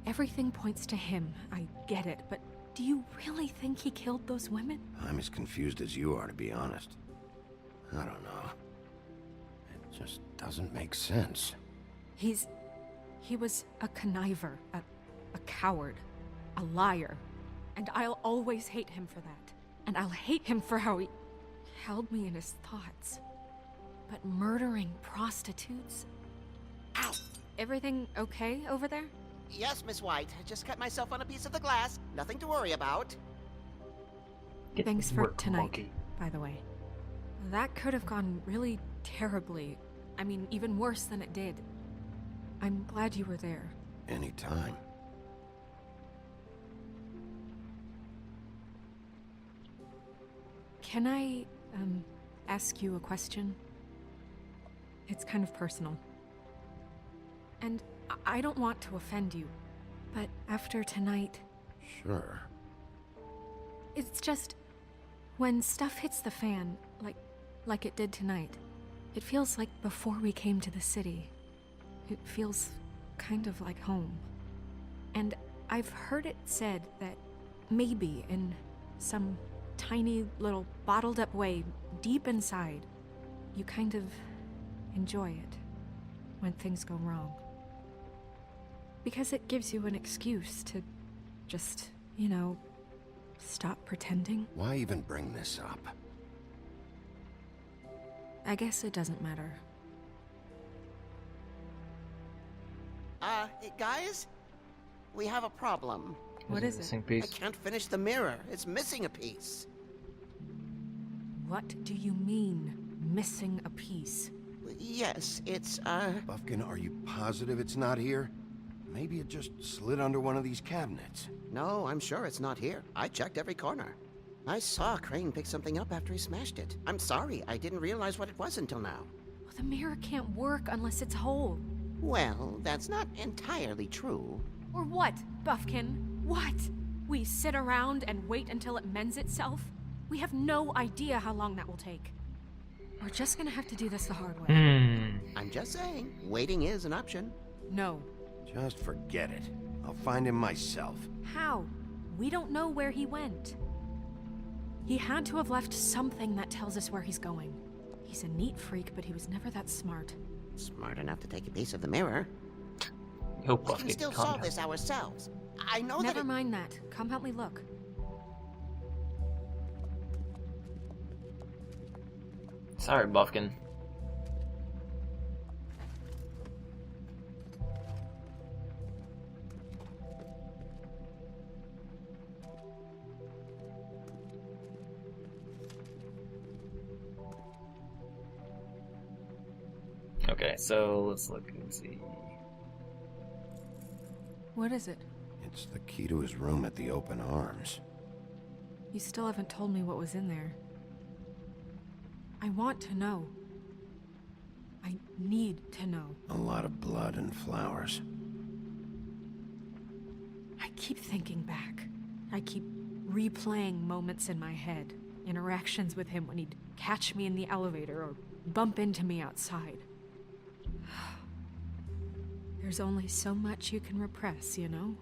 Everything points to him, I get it, but do you really think he killed those women? I'm as confused as you are, to be honest. I don't know. It just doesn't make sense. He was a conniver, a coward, a liar. And I'll always hate him for that. And I'll hate him for how he held me in his thoughts. But murdering prostitutes? Ow! Everything okay over there? Yes, Miss White. I just cut myself on a piece of the glass. Nothing to worry about. Thanks for tonight, by the way. That could have gone really terribly. I mean, even worse than it did. I'm glad you were there. Anytime. Can I, ask you a question? It's kind of personal. And I don't want to offend you, but after tonight... Sure. It's just... when stuff hits the fan, like it did tonight, it feels like before we came to the city. It feels kind of like home. And I've heard it said that maybe in some tiny little bottled up way deep inside, you kind of enjoy it when things go wrong. Because it gives you an excuse to just, you know, stop pretending. Why even bring this up? I guess it doesn't matter. Guys? We have a problem. What is it? I can't finish the mirror. It's missing a piece. What do you mean, missing a piece? Yes, it's, Buffkin, are you positive it's not here? Maybe it just slid under one of these cabinets. No, I'm sure it's not here. I checked every corner. I saw Crane pick something up after he smashed it. I'm sorry, I didn't realize what it was until now. Well, the mirror can't work unless it's whole. Well, that's not entirely true. Or what, Buffkin? What? We sit around and wait until it mends itself? We have no idea how long that will take. We're just gonna have to do this the hard way. I'm just saying, waiting is an option. No. Just forget it. I'll find him myself. How? We don't know where he went. He had to have left something that tells us where he's going. He's a neat freak, but he was never that smart. Smart enough to take a piece of the mirror. We We can still solve this ourselves. I know Never that mind that. Come help me look. Sorry, Buffkin. Okay, so let's look and see. What is it? It's the key to his room at the Open Arms. You still haven't told me what was in there. I want to know. I need to know. A lot of blood and flowers. I keep thinking back. I keep replaying moments in my head. Interactions with him when he'd catch me in the elevator or bump into me outside. There's only so much you can repress, you know?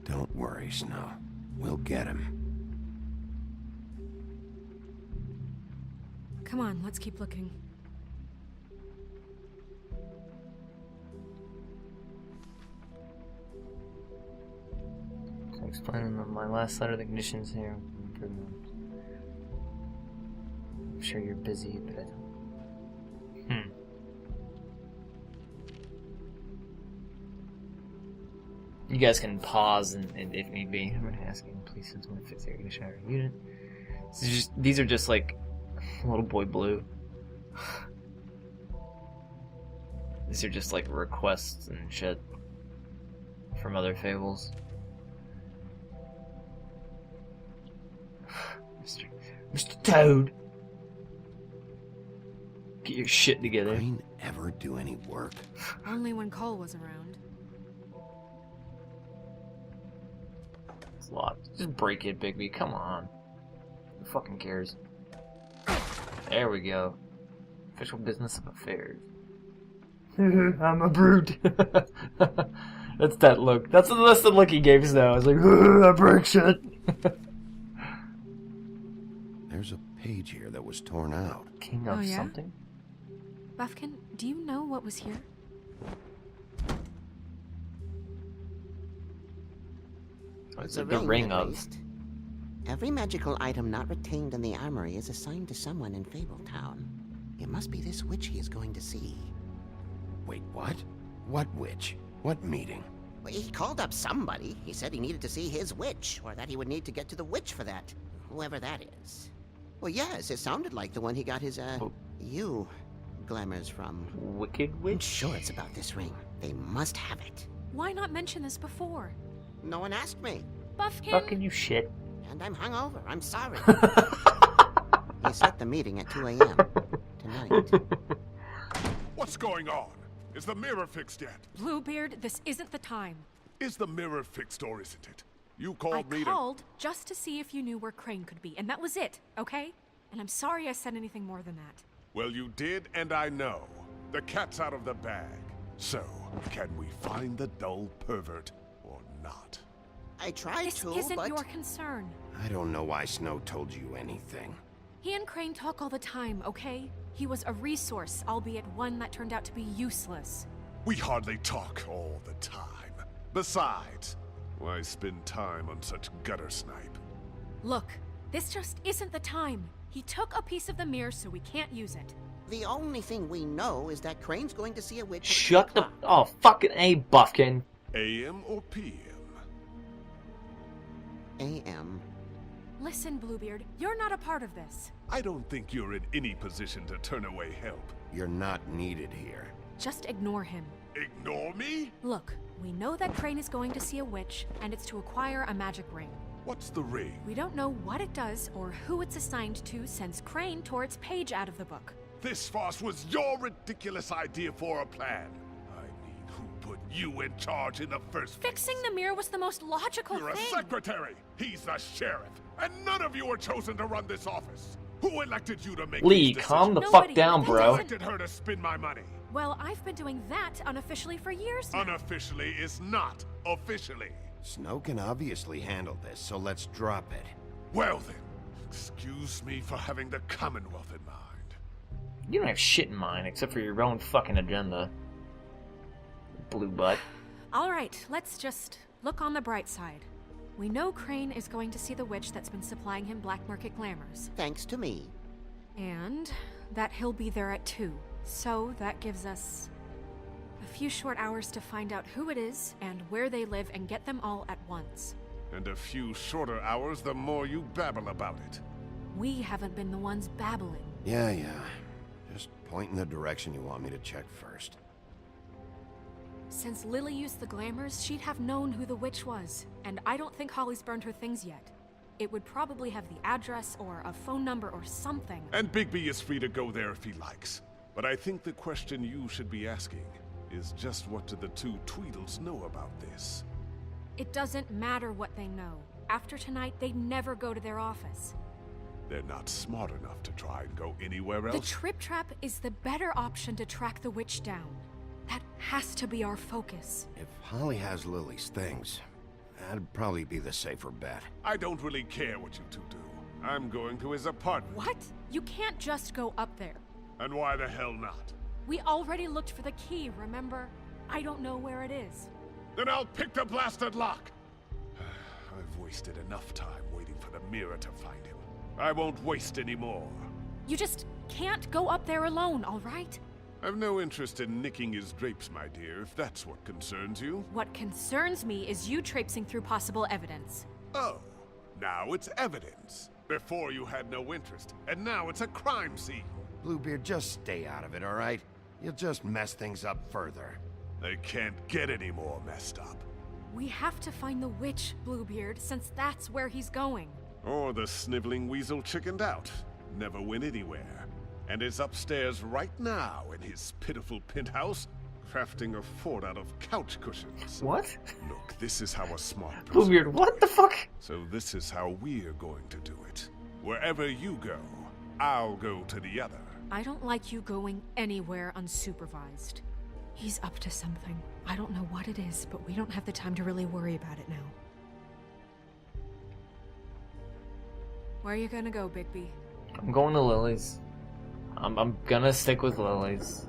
Don't worry, Snow. We'll get him. Come on, let's keep looking. So explaining my last letter, the conditions here. Improvement. I'm sure you're busy, but I don't. You guys can pause and if need be. I'm gonna ask him, please, since one fits air conditioner shower unit. These are just like Little Boy Blue. These are just like requests and shit from other Fables. Mr. Toad, get your shit together. Crane ever do any work? Only when Cole was around. It's a lot. Just break it, Bigby. Come on. Who fucking cares? There we go. Official business of affairs. I'm a brute. That's that look. That's the look he gave us now. It's like, I break shit. There's a page here that was torn out. King of Oh, yeah? something? Buffkin, do you know what was here? It's The a ring at of. least. Every magical item not retained in the armory is assigned to someone in Fabletown. It must be this witch he is going to see. Wait, what? What witch? What meeting? Well, he called up somebody. He said he needed to see his witch, or that he would need to get to the witch for that. Whoever that is. Well, yes, it sounded like the one he got his, you glamours from. Wicked I'm Witch? sure it's about this ring. They must have it. Why not mention this before? No one asked me. Buffkin! Fucking you shit. And I'm hungover. I'm sorry. He set the meeting at 2 a.m. tonight. What's going on? Is the mirror fixed yet? Bluebeard, this isn't the time. Is the mirror fixed or isn't it? You I called me called just to see if you knew where Crane could be, and that was it, okay? And I'm sorry I said anything more than that. Well, you did, and I know. The cat's out of the bag. So, can we find the dull pervert or not? I tried This to, isn't but... your concern. I don't know why Snow told you anything. He and Crane talk all the time, okay? He was a resource, albeit one that turned out to be useless. We hardly talk all the time. Besides, why spend time on such gutter snipe? Look, this just isn't the time. He took a piece of the mirror, so we can't use it. The only thing we know is that Crane's going to see a witch at Shut 2 the... o'clock. Oh, fucking A, Buffkin. AM or PM? A.M. Listen, Bluebeard, you're not a part of this. I don't think you're in any position to turn away help. You're not needed here. Just ignore him. Ignore me? Look, we know that Crane is going to see a witch, and it's to acquire a magic ring. What's the ring? We don't know what it does or who it's assigned to since Crane tore its page out of the book. This farce was your ridiculous idea for a plan. I mean, who put you in charge in the first place? Fixing the mirror was the most logical You're a thing. secretary. He's the sheriff. And none of you were chosen to run this office. Who elected you to make Lee, these calm the decisions? Nobody. fuck down, That Who bro. elected her to spend my money? Well, I've been doing that unofficially for years now. Unofficially is not officially. Snow can obviously handle this, so let's drop it. Well then, excuse me for having the Commonwealth in mind. You don't have shit in mind except for your own fucking agenda. Blue butt. All right, let's just look on the bright side. We know Crane is going to see the witch that's been supplying him black market glamours. Thanks to me. And that he'll be there at 2. So that gives us a few short hours to find out who it is and where they live and get them all at once. And a few shorter hours, the more you babble about it. We haven't been the ones babbling. Yeah. Just point in the direction you want me to check first. Since Lily used the glamours, she'd have known who the witch was. And I don't think Holly's burned her things yet. It would probably have the address or a phone number or something. And Bigby is free to go there if he likes. But I think the question you should be asking is just what do the two Tweedles know about this? It doesn't matter what they know. After tonight, they'd never go to their office. They're not smart enough to try and go anywhere The else. Trip Trap is the better option to track the witch down. That has to be our focus. If Holly has Lily's things, that'd probably be the safer bet. I don't really care what you two do. I'm going to his apartment. What? You can't just go up there. And why the hell not? We already looked for the key, remember? I don't know where it is. Then I'll pick the blasted lock. I've wasted enough time waiting for the mirror to find him. I won't waste any more. You just can't go up there alone, all right? I've no interest in nicking his drapes, my dear, if that's what concerns you. What concerns me is you traipsing through possible evidence. Oh, now it's evidence. Before you had no interest, and now it's a crime scene. Bluebeard, just stay out of it, all right? You'll just mess things up further. They can't get any more messed up. We have to find the witch, Bluebeard, since that's where he's going. Or the sniveling weasel chickened out. Never went anywhere. And is upstairs right now in his pitiful penthouse, crafting a fort out of couch cushions. What? Look, this is how a smart person... Bluebeard, what the fuck? So this is how we're going to do it. Wherever you go, I'll go to the other. I don't like you going anywhere unsupervised. He's up to something. I don't know what it is, but we don't have the time to really worry about it now. Where are you gonna go, Bigby? I'm going to Lily's. I'm gonna stick with Lily's.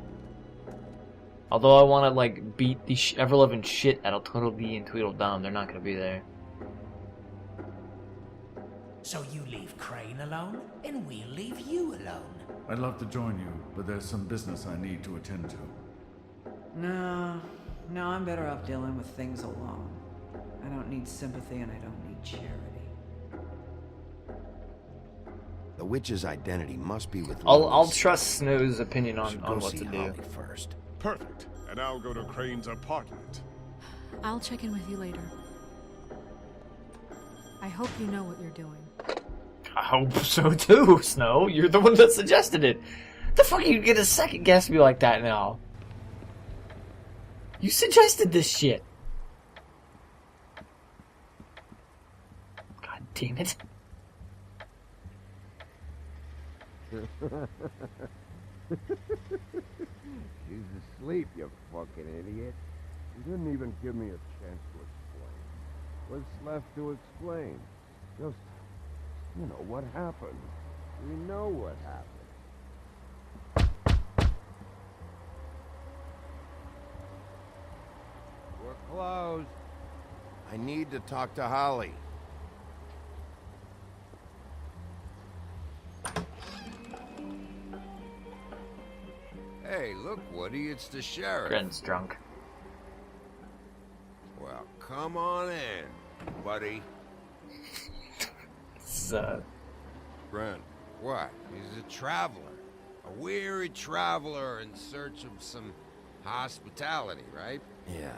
Although I want to like beat the ever-loving shit out of Tweedledee and Tweedledum, they're not gonna be there. So you leave Crane alone, and we'll leave you alone. I'd love to join you, but there's some business I need to attend to. No, I'm better off dealing with things alone. I don't need sympathy and I don't need charity. The witch's identity must be with I'll Lily's. trust Snow's opinion We on should go what see to do. Holly first. Perfect. And I'll go to Crane's apartment. I'll check in with you later. I hope you know what you're doing. I hope so too, Snow. You're the one that suggested it. The fuck you get a second guess me like that now? You suggested this shit. God damn it. She's asleep, you fucking idiot. You didn't even give me a chance to explain. What's left to explain? Just, you know, what happened. We know what happened. We're closed. I need to talk to Holly. Hey, look, Woody, it's the sheriff. Gren's drunk. Well, come on in, buddy. It's, Gren. What? He's a traveler. A weary traveler in search of some hospitality, right? Yeah.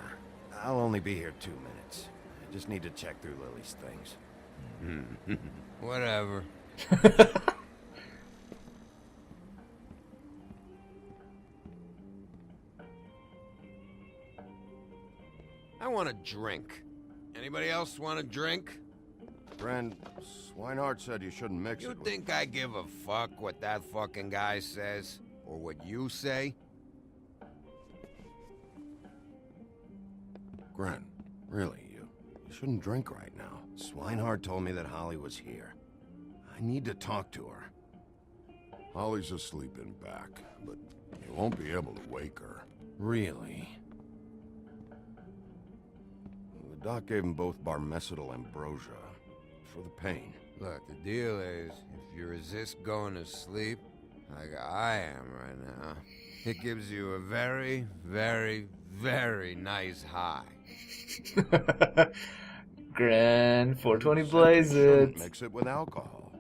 I'll only be here 2 minutes. I just need to check through Lily's things. Whatever. I want a drink. Anybody else want a drink? Friend, Swinehart said you shouldn't mix it. You think I give a fuck what that fucking guy says? Or what you say? Gren, really, you shouldn't drink right now. Swinehart told me that Holly was here. I need to talk to her. Holly's asleep in back, but you won't be able to wake her. Really? The doc gave them both barmecidal ambrosia for the pain. Look, the deal is, if you resist going to sleep, like I am right now, it gives you a very, very, very nice high. Gren, 420 blaze it. Mix it with alcohol.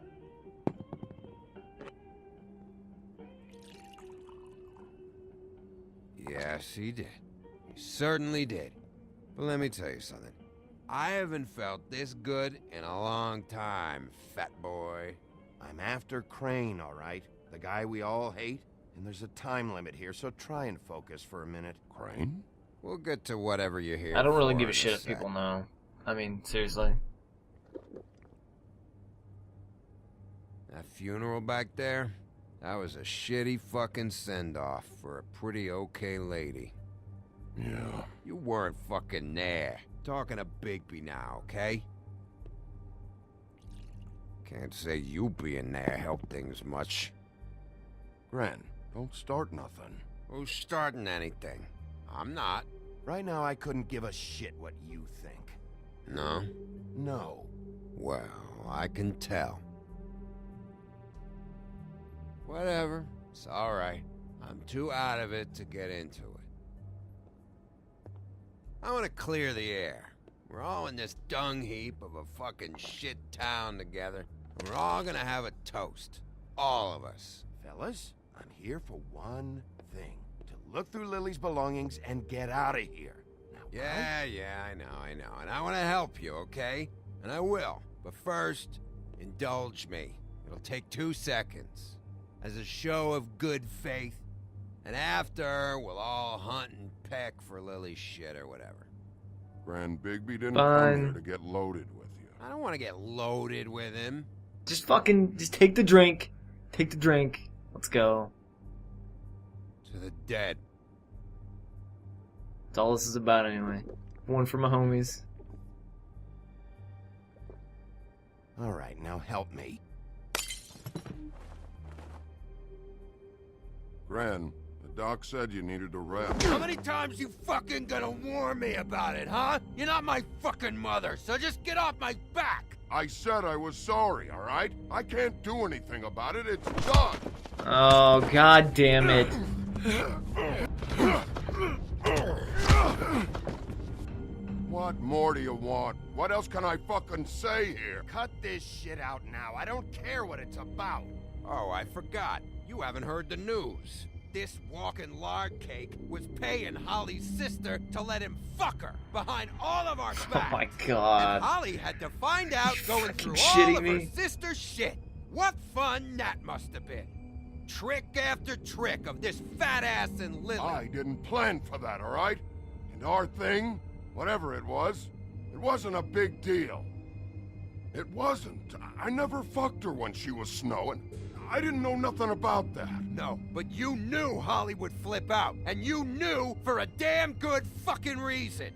Yes, he did. He certainly did. But let me tell you something. I haven't felt this good in a long time, fat boy. I'm after Crane, all right? The guy we all hate. And there's a time limit here, so try and focus for a minute. Crane? We'll get to whatever you're here I don't really for give a in shit if sec. people know. I mean, seriously. That funeral back there? That was a shitty fucking send-off for a pretty okay lady. Yeah. You weren't fucking there. Talking to Bigby now, okay? Can't say you being there helped things much. Gren, don't start nothing. Who's starting anything? I'm not. Right now, I couldn't give a shit what you think. No? No. Well, I can tell. Whatever. It's alright. I'm too out of it to get into it. I want to clear the air. We're all in this dung heap of a fucking shit town together. And we're all gonna have a toast. All of us. Fellas, I'm here for one thing. To look through Lily's belongings and get out of here. Now, yeah, I know. And I want to help you, okay? And I will. But first, indulge me. It'll take 2 seconds. As a show of good faith. And after, we'll all hunt and peck for Lily's shit or whatever. Grand Bigby didn't Fine. come here to get loaded with you. I don't want to get loaded with him. Just take the drink. Take the drink. Let's go. To the dead. That's all this is about anyway. One for my homies. All right, now help me. Gren, the doc said you needed a rest. How many times you fucking gonna warn me about it, huh? You're not my fucking mother, so just get off my back! I said I was sorry, all right? I can't do anything about it. It's done. Oh, god damn it. What more do you want? What else can I fucking say here? Cut this shit out now. I don't care what it's about. Oh, I forgot. You haven't heard the news. This walking lard cake was paying Holly's sister to let him fuck her behind all of our backs. Oh my god. And Holly had to find out going through shitting all of her me? sister's shit. What fun that must have been. Trick after trick of this fat ass and Lily. I didn't plan for that, all right? And our thing, whatever it wasn't a big deal. It wasn't. I never fucked her when she was snowing. I didn't know nothing about that. No, but you knew Holly would flip out, and you knew for a damn good fucking reason.